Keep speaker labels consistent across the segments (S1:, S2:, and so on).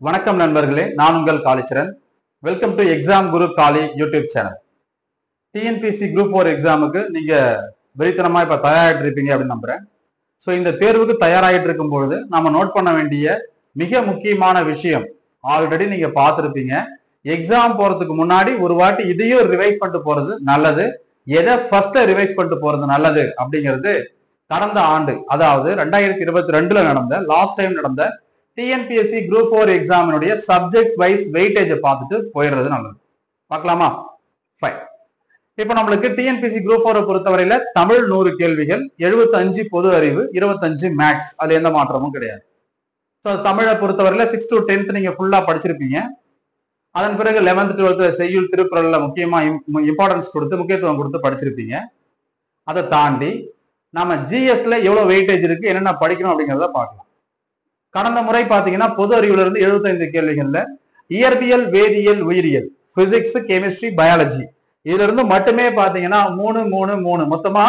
S1: வணக்கம் நண்பர்களே, நான் உங்கள் Kalicharan. Welcome to exam Guru Kali YouTube channel. TNPSC group 4 எக்ஸாமுக்கு நீங்க வெறித்தனமா இப்ப தயாராகிட்டு இருப்பீங்க அப்படின்னு நம்புறேன். ஸோ இந்த தேர்வுக்கு தயாராகிட்டு இருக்கும் பொழுது நாம நோட் பண்ண வேண்டிய மிக முக்கியமான விஷயம் ஆல்ரெடி நீங்க பார்த்துருப்பீங்க. எக்ஸாம் போறதுக்கு முன்னாடி ஒரு வாட்டி இதையும் ரிவைஸ் பண்ணிட்டு போறது நல்லது. எதை ஃபர்ஸ்ட் ரிவைஸ் பண்ணிட்டு போறது நல்லது அப்படிங்கிறது கடந்த ஆண்டு, அதாவது 2022 நடந்த லாஸ்ட் டைம் நடந்த டிஎன்பிஎஸ்சி குரூப் 4 எக்ஸாமினுடைய சப்ஜெக்ட் வைஸ் வெயிட்டேஜை பார்த்துட்டு போயிடுறது நல்லது. பார்க்கலாமா? ஃபைன். இப்போ நம்மளுக்கு டிஎன்பிஎஸ்சி குரூப் 4 பொறுத்தவரையில தமிழ் 100 கேள்விகள், 75 பொது அறிவு, 25 மேக்ஸ். அதுல எந்த மாற்றமும் கிடையாது. ஸோ தமிழை பொறுத்தவரையில 6 to 10th நீங்க ஃபுல்லா படிச்சிருப்பீங்க. அதன் பிறகு 11th 12th செய்யுள் திருக்குறள்ல முக்கியமா இம்பார்ட்டன்ஸ் கொடுத்து முக்கியத்துவம் கொடுத்து படிச்சிருப்பீங்க. அதை தாண்டி நம்ம ஜிஎஸ்ல எவ்வளவு வெயிட்டேஜ் இருக்கு, என்னென்ன படிக்கணும் அப்படிங்கிறத பார்க்கலாம். கடந்த முறை பாத்தீங்கன்னா பொது அறிவுல இருந்து 75 கேள்விகள்ல இயற்பியல், வேதியியல், உயிரியல், பிசிக்ஸ், கெமிஸ்ட்ரி, பயாலஜி இதுல இருந்து மட்டுமே பாத்தீங்கன்னா 3 3 3 மொத்தமா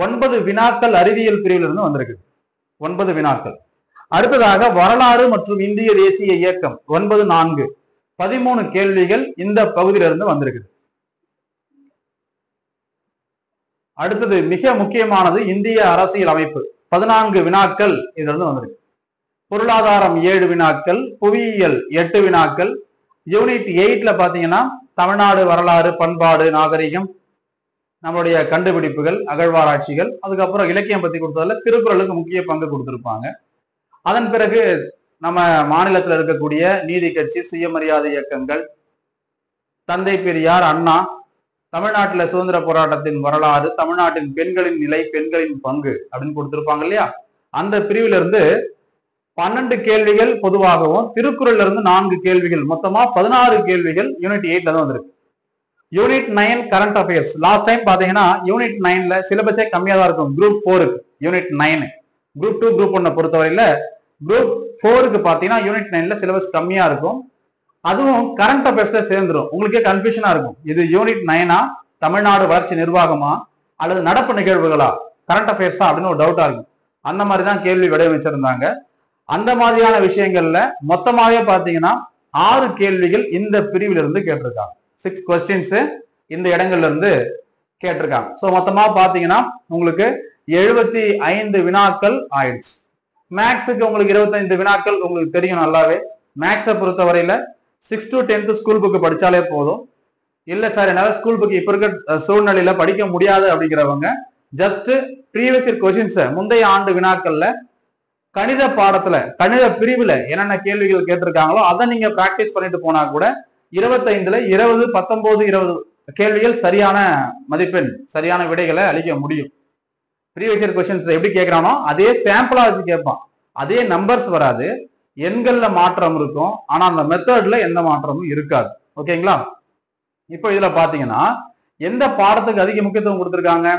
S1: 9 வினாக்கள் அறிவியல் பிரிவுல இருந்து வந்திருக்கு. 9 வினாக்கள். அடுத்ததாக வரலாறு மற்றும் இந்திய தேசிய இயக்கம் 9 4 13 கேள்விகள் இந்த பகுதியில இருந்து வந்திருக்கு. அடுத்தது மிக முக்கியமானது இந்திய அரசியல் அமைப்பு 14 வினாக்கள் இதுல இருந்து வந்திருக்கு. பொருளாதாரம் 7 வினாக்கள், புவியியல் 8 வினாக்கள். யூனிட் 8ல பாத்தீங்கன்னா தமிழ்நாடு வரலாறு, பண்பாடு, நாகரிகம், நம்மளுடைய கண்டுபிடிப்புகள், அகழ்வாராய்ச்சிகள், அதுக்கப்புறம் இலக்கியம் பத்தி கொடுத்ததுல திருக்குறளுக்கு முக்கிய பங்கு கொடுத்திருப்பாங்க. அதன் பிறகு நம்ம மாநிலத்தில் இருக்கக்கூடிய நீதி கட்சி, சுயமரியாதை இயக்கங்கள், தந்தை பெரியார், அண்ணா, தமிழ்நாட்டில் சுதந்திர போராட்டத்தின் வரலாறு, தமிழ்நாட்டின் பெண்களின் நிலை, பெண்களின் பங்கு அப்படின்னு கொடுத்திருப்பாங்க இல்லையா? அந்த பிரிவுல இருந்து 12 கேள்விகள் பொதுவாகவும், திருக்குறள்ல இருந்து 4 கேள்விகள், மொத்தமா 16 கேள்விகள் யூனிட் 8ல தான் வந்திருக்கு. Unit 9 current affairs. Last time பாத்தீங்கன்னா யூனிட் 9ல சிலபஸே கம்மியா தான் இருக்கும். குரூப் 4க்கு யூனிட் 9, குரூப் 2 குரூப் 1 பொறுத்தவரையில குரூப் 4க்கு பாத்தீங்கன்னா யூனிட் 9ல சிலபஸ் கம்மியா இருக்கும். அதுவும் கரண்ட் அஃபேர்ஸ்ல சேர்ந்துரும். உங்களுக்கே கன்ஃபியூஷனா இருக்கும், இது யூனிட் 9ஆ, தமிழ்நாடு வளர்ச்சி நிர்வாகமா, அல்லது நடப்பு நிகழ்வுகளா, கரண்ட் அஃபேர்ஸா அப்படின்னு ஒரு டவுட்டா இருக்கும். அந்த மாதிரி தான் கேள்வி வடிவமைச்சிருந்தாங்க. அந்த மாதிரியான விஷயங்கள்ல மொத்தமாவே பாத்தீங்கன்னா 6 கேள்விகள் இந்த பிரிவுல இருந்து கேட்டிருக்காங்க. 6 கொஸ்டின்ஸ் இந்த இடங்கள்ல இருந்து கேட்டிருக்காங்க. சோ மொத்தமா பாத்தீங்கன்னா உங்களுக்கு 75 வினாக்கள் ஆயிடுச்சு. மேக்ஸுக்கு உங்களுக்கு 25 வினாக்கள் உங்களுக்கு தெரியும் நல்லாவே. மேக்ஸை பொறுத்தவரையில 6 to 10th ஸ்கூல் புக் படிச்சாலே போதும். இல்ல சார் என்னால ஸ்கூல் புக் இப்ப இருக்க சூழ்நிலையில படிக்க முடியாது அப்படிங்கிறவங்க ஜஸ்ட் ப்ரீவியஸ் இயர் கொஸ்டின்ஸ், முந்தைய ஆண்டு வினாக்கள்ல கணித பாடத்துல, கணித பிரிவுல என்னென்ன கேள்விகள் கேட்டிருக்காங்களோ அதை நீங்க பிராக்டிஸ் பண்ணிட்டு போனா கூட 25ல 20 19 20 கேள்விகள் சரியான மதிப்பெண், சரியான விடைகளை அளிக்க முடியும். ப்ரீவியஸ் இயர் கொஸ்டின்ஸ் எப்படி கேட்கிறானோ அதே சாம்பிளா வச்சு கேட்பான். அதே நம்பர்ஸ் வராது, எண்கள்ல மாற்றம் இருக்கும், ஆனா அந்த மெத்தட்ல எந்த மாற்றமும் இருக்காது. ஓகேங்களா? இப்போ இதுல பாத்தீங்கன்னா எந்த பாடத்துக்கு அதிக முக்கியத்துவம் கொடுத்திருக்காங்க?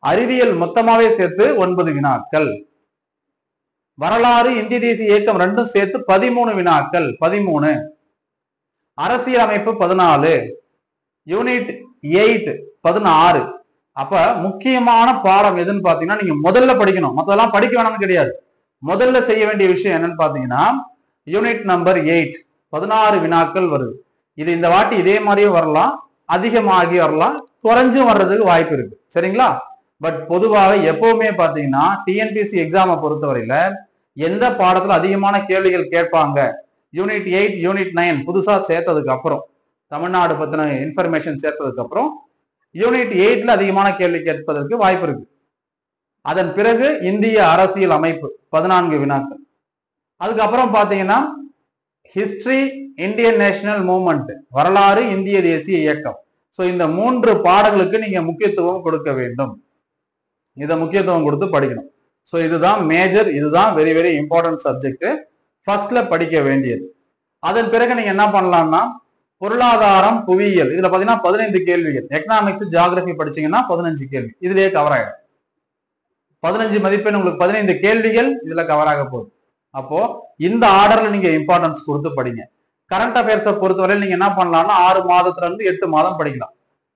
S1: அறிவியல் மொத்தமாவே சேர்த்து 9 வினாக்கள், வரலாறு, இந்திய தேசிய இயக்கம் ரெண்டும் சேர்த்து 13 வினாக்கள், 13. அரசியல் அமைப்பு 14, யூனிட் 8 16. அப்ப முக்கியமான பாடம் எதுன்னு பாத்தீங்கன்னா நீங்க முதல்ல படிக்கணும். மொத்தம் படிக்க வேணாம்னு கிடையாது. முதல்ல செய்ய வேண்டிய விஷயம் என்னன்னு பாத்தீங்கன்னா யூனிட் நம்பர் 8 16 வினாக்கள் வருது. இது இந்த வாட்டி இதே மாதிரியே வரலாம், அதிகமாகி வரலாம், குறைஞ்சும் வர்றதுக்கு வாய்ப்பு இருக்கு. சரிங்களா? பட் பொதுவாக எப்பவுமே பாத்தீங்கன்னா டிஎன்பிஎஸ்சி எக்ஸாமை பொறுத்தவரையில எந்த பாடத்துல அதிகமான கேள்விகள் கேட்பாங்க, யூனிட் 8 யூனிட் 9 புதுசா சேர்த்ததுக்கு அப்புறம், தமிழ்நாடு பத்தின இன்ஃபர்மேஷன் சேர்த்ததுக்கு அப்புறம் யூனிட் 8ல அதிகமான கேள்வி கேட்பதற்கு வாய்ப்பு இருக்கு. அதன் பிறகு இந்திய அரசியல் அமைப்பு 14 வினாக்கள். அதுக்கப்புறம் பாத்தீங்கன்னா ஹிஸ்டரி, இந்தியன் நேஷனல் மூவ்மெண்ட், வரலாறு, இந்திய தேசிய இயக்கம். சோ இந்த 3 பாடங்களுக்கு நீங்க முக்கியத்துவம் கொடுக்க வேண்டும். இதை முக்கியத்துவம் கொடுத்து படிக்கணும். ஸோ இதுதான் மேஜர், இதுதான் வெரி வெரி இம்பார்ட்டன்ட் சப்ஜெக்ட் ஃபர்ஸ்ட்ல படிக்க வேண்டியது. அதன் பிறகு நீங்க என்ன பண்ணலாம்னா பொருளாதாரம், புவியியல் இதுல பாத்தீங்கன்னா 15 கேள்விகள், எக்கனாமிக்ஸ், ஜியாகிரபி படிச்சீங்கன்னா 15 கேள்வி இதுலயே கவர் ஆயிடும். 15 மதிப்பெண் உங்களுக்கு 15 கேள்விகள் இதுல கவர் ஆக போகுது. அப்போ இந்த ஆர்டர்ல நீங்க இம்பார்ட்டன்ஸ் கொடுத்து படிங்க. கரண்ட் அஃபேர்ஸை பொறுத்தவரை நீங்க என்ன பண்ணலாம்னா 6 மாதத்துல இருந்து 8 மாதம் படிக்கலாம்.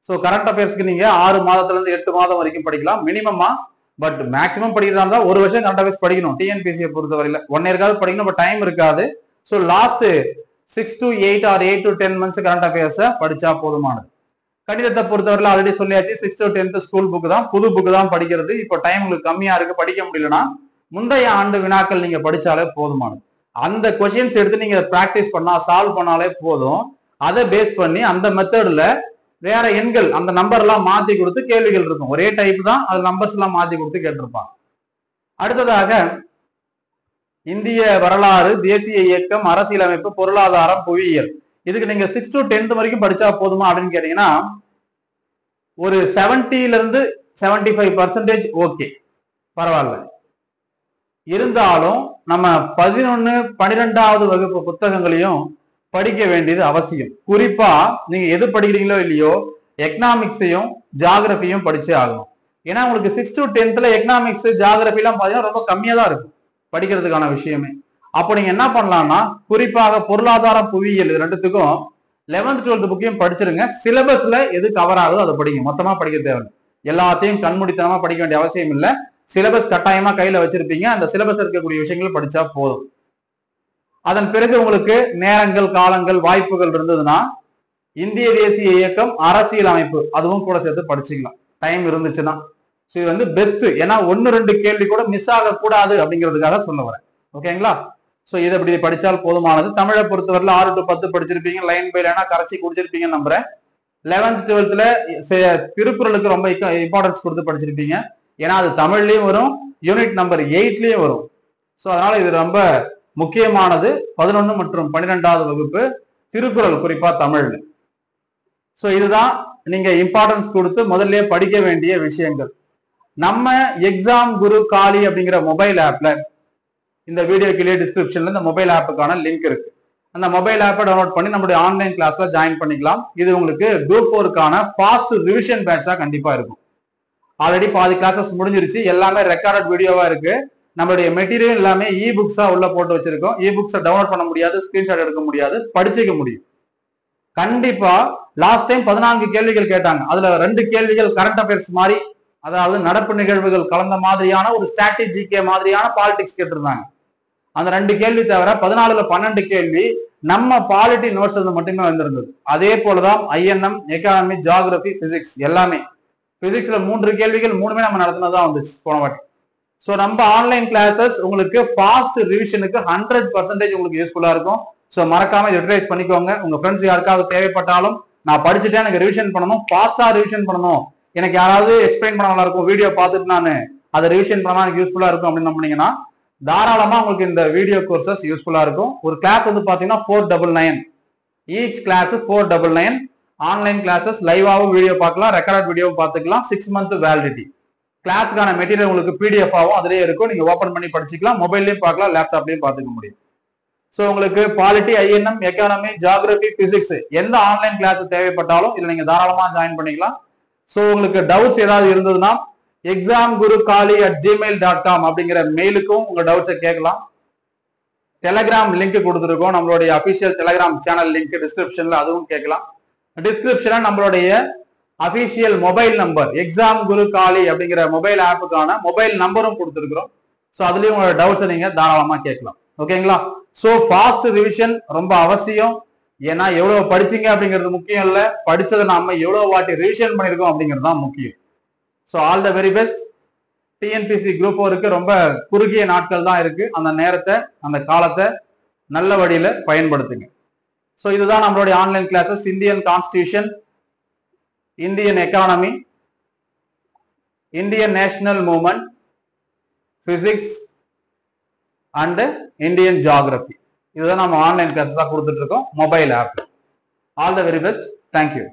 S1: ஸோ கரண்ட் அஃபேர்ஸ்க்கு நீங்க 6 மாதத்துல இருந்து 8 மாதம் வரைக்கும் படிக்கலாம் மினிமமா. பட் மேக்ஸிமம் படிக்கிறதா இருந்தா 1 வருஷம் கரண்ட் அஃபேர்ஸ் படிக்கணும். டிஎன்பிஎஸ்சியை பொறுத்தவரையில 1 இயர்க்காவது படிக்கணும், பட் டைம் இருக்காது. So last 6 to 8 or 8 to 10 months current அஃபேர்ஸை படிச்சா போதுமானது. கணிதத்தை பொறுத்தவரை ஆல்ரெடி சொல்லியாச்சு, 6 to 10th ஸ்கூல் புக் தான், புது புக் தான் படிக்கிறது. இப்போ டைம் உங்களுக்கு கம்மியா இருக்கு, படிக்க முடியலன்னா முந்தைய ஆண்டு வினாக்கள் நீங்க படிச்சாலே போதுமானது. அந்த கொஸ்டின்ஸ் எடுத்து நீங்க பிராக்டிஸ் பண்ணா, சால்வ் பண்ணாலே போதும். அதை பேஸ் பண்ணி அந்த மெத்தட்ல வேற எண்கள், அந்த நம்பர் எல்லாம் மாத்தி கொடுத்து கேள்விகள் இருக்கும். ஒரே டைப் தான், அது நம்பர்ஸ் எல்லாம் மாத்தி கொடுத்து கேட்டிருப்பாங்க. அடுத்ததாக இந்திய வரலாறு, தேசிய இயக்கம், அரசியலமைப்பு, பொருளாதாரம், புவியியல். இதுக்கு நீங்க 6 to 10th வரைக்கும் படிச்சா போதுமா அப்படின்னு கேட்டீங்கன்னா ஒரு 70 to 75% ஓகே, பரவாயில்ல. இருந்தாலும் நம்ம 11, 12வது வகுப்பு புத்தகங்களையும் படிக்க வேண்டியது அவசியம். குறிப்பா நீங்க எது படிக்கிறீங்களோ இல்லையோ, எக்கனாமிக்ஸையும் ஜியாகிரபியும் படிச்சே ஆகணும். ஏன்னா உங்களுக்கு 6 to 10th எக்கனாமிக்ஸ், ஜியாகிரபி எல்லாம் பாத்தீங்கன்னா ரொம்ப கம்மியா தான் இருக்கும் படிக்கிறதுக்கான விஷயமே. அப்போ நீங்க என்ன பண்ணலாம்னா, குறிப்பாக பொருளாதாரம், புவியியல் இது ரெண்டுத்துக்கும் 11th 12th புக்கையும் படிச்சிருங்க. சிலபஸ்ல எது கவர் ஆகுதோ அதை படிங்க, மொத்தமா படிக்க தேவை. எல்லாத்தையும் கண்மூடித்தனமா படிக்க வேண்டிய அவசியம் இல்லை. சிலபஸ் கட்டாயமா கையில வச்சிருப்பீங்க, அந்த சிலபஸ் இருக்கக்கூடிய விஷயங்கள் படிச்சா போதும். அதன் பிறகு உங்களுக்கு நேரங்கள், காலங்கள், வாய்ப்புகள் இருந்ததுன்னா இந்திய தேசிய இயக்கம், அரசியல் அமைப்பு அதுவும் கூட சேர்த்து படிச்சுக்கலாம் டைம் இருந்துச்சுன்னா. இது வந்து பெஸ்ட். ஏன்னா 1-2 கேள்வி கூட மிஸ் ஆகக்கூடாது அப்படிங்கிறதுக்காக சொல்ல வரேன். ஓகேங்களா? சோ இதை இப்படி படிச்சால் போதுமானது. தமிழை பொறுத்தவரையில 6 to 10 படிச்சிருப்பீங்க, லைன் பை லைனா கரைச்சி குடிச்சிருப்பீங்கன்னு நம்புறேன். 11th 12th திருக்குறளுக்கு ரொம்ப இம்பார்ட்டன்ஸ் கொடுத்து படிச்சிருப்பீங்க. ஏன்னா அது தமிழ்லயும் வரும், யூனிட் நம்பர் 8லயும் வரும். ஸோ அதனால இது ரொம்ப முக்கியமானது. 11 மற்றும் 12வது வகுப்பு திருக்குறள், குறிப்பா தமிழ்ல. ஸோ இதுதான் நீங்க இம்பார்ட்டன்ஸ் கொடுத்து முதல்ல படிக்க வேண்டிய விஷயங்கள். நம்ம எக்ஸாம் குரு காலி அப்படிங்கிற மொபைல் ஆப்ல இந்த வீடியோ கீழே டிஸ்கிரிப்ஷன்ல இந்த மொபைல் ஆப்புக்கான லிங்க் இருக்கு. அந்த மொபைல் ஆப்பை டவுன்லோட் பண்ணி நம்மளுடைய ஆன்லைன் கிளாஸ்ல ஜாயின் பண்ணிக்கலாம். இது உங்களுக்கு குரூப் 4க்கான ஃபாஸ்ட் ரிவிஷன் பேட்சா கண்டிப்பா இருக்கும். ஆல்ரெடி பாதி கிளாஸஸ் முடிஞ்சிருச்சு, எல்லாமே ரெக்கார்டட் வீடியோவா இருக்கு. நம்மளுடைய மெட்டீரியல் எல்லாமே இ புக்ஸா உள்ள போட்டு வச்சிருக்கோம். இ புக்ஸை டவுன்லோட் பண்ண முடியாது, ஸ்கிரீன்ஷாட் எடுக்க முடியாது, படிச்சுக்க முடியும். கண்டிப்பா லாஸ்ட் டைம் 14 கேள்விகள் கேட்டாங்க. அதுல 2 கேள்விகள் கரண்ட் அஃபேர்ஸ் மாதிரி, அதாவது நடப்பு நிகழ்வுகள் கலந்த மாதிரியான ஒரு ஸ்ட்ராட்டஜிக்கே மாதிரியான பாலிடிக்ஸ் கேட்டிருந்தாங்க. அந்த 2 கேள்வி தவிர 14ல 12 கேள்வி நம்ம பாலிட்டி நோட்ஸ் மட்டுமே வந்திருந்தது. அதே போலதான் ஐஎன்எம், எக்கானமி, ஜியாகிரபி, பிசிக்ஸ் எல்லாமே. பிசிக்ஸ்ல 3 கேள்விகள் 3மே நம்ம நடத்தினதான் வந்துச்சு போன வாட்டி. ஸோ நம்ம ஆன்லைன் கிளாஸஸ் உங்களுக்கு ஃபாஸ்ட் ரிவிஷனுக்கு 100% உங்களுக்கு யூஸ்ஃபுல்லா இருக்கும். ஸோ மறக்காம யூட்டிலைஸ் பண்ணிக்கோங்க. உங்க ஃப்ரெண்ட்ஸ் யாருக்காவது தேவைப்பட்டாலும், நான் படிச்சுட்டேன் எனக்கு ரிவிஷன் பண்ணணும், ஃபாஸ்டா ரிவிஷன் பண்ணணும், எனக்கு யாராவது எக்ஸ்பிளைன் பண்ண நல்லா இருக்கும், வீடியோ பார்த்துட்டு நான் அதை ரிவிஷன் பண்ணா எனக்கு யூஸ்ஃபுல்லா இருக்கும் அப்படின்னு நம்பினீங்கன்னா தாராளமா உங்களுக்கு இந்த வீடியோ கோர்சஸ் யூஸ்ஃபுல்லா இருக்கும். ஒரு கிளாஸ் வந்து பாத்தீங்கன்னா 499, ஈச் கிளாஸ் 499. ஆன்லைன் கிளாஸஸ் லைவாவும் வீடியோ பார்க்கலாம், ரெக்கார்ட் வீடியோவும் பார்த்துக்கலாம். 6 month வேலிடிட்டி. கிளாஸுக்கான மெட்டீரியல் உங்களுக்கு பிடிஎஃப் ஆகும், அதிலே இருக்கும், நீங்க ஓபன் பண்ணி படிச்சுக்கலாம், மொபைல்லயும் பார்க்கலாம், லேப்டாப்லயும் பார்த்துக்க முடியும். ஸோ உங்களுக்கு polity, INM, economy, geography, physics எந்த ஆன்லைன் கிளாஸ் தேவைப்பட்டாலும் இதுல நீங்க தாராளமா ஜாயின் பண்ணிக்கலாம். ஸோ உங்களுக்கு டவுட்ஸ் ஏதாவது இருந்ததுன்னா examgurukali@gmail.com அப்படிங்கிற மெயிலுக்கும் உங்க டவுட்ஸை கேட்கலாம். டெலிகிராம் லிங்க் கொடுத்துருக்கோம், நம்மளுடைய அபிஷியல் டெலிகிராம் சேனல் லிங்க் டிஸ்கிரிப்ஷன்ல, அதுவும் கேட்கலாம். டிஸ்கிரிப்ஷன்ல நம்மளுடைய அபிஷியல் மொபைல் நம்பர், எக்ஸாம் குரு காலி அப்படிங்கிற மொபைல் ஆப்புக்கான மொபைல் நம்பரும் கொடுத்துருக்கிறோம். ஸோ அதுலயும் உங்களோட டவுட்ஸை நீங்க தாராளமா கேட்கலாம். ஓகேங்களா? ஸோ ஃபாஸ்ட் ரிவிஷன் ரொம்ப அவசியம். ஏன்னா எவ்வளவு படிச்சீங்க அப்படிங்கிறது முக்கியம் இல்லை, படிச்சதை நாம எவ்வளவு வாட்டி ரிவிஷன் பண்ணிருக்கோம் அப்படிங்கிறது தான் முக்கியம். So all the very best. TNPSC group 4க்கு ரொம்ப குறுகிய நாட்கள் தான் இருக்கு. அந்த நேரத்தை, அந்த காலத்தை நல்ல வழியில பயன்படுத்துங்க. ஸோ இதுதான் நம்மளுடைய online classes. Indian constitution, Indian economy, Indian national movement, physics and Indian geography. இதுதான் நம்ம ஆன்லைன் கிளாஸஸ் தான் கொடுத்துட்டு இருக்கோம் mobile app. All the very best. Thank you.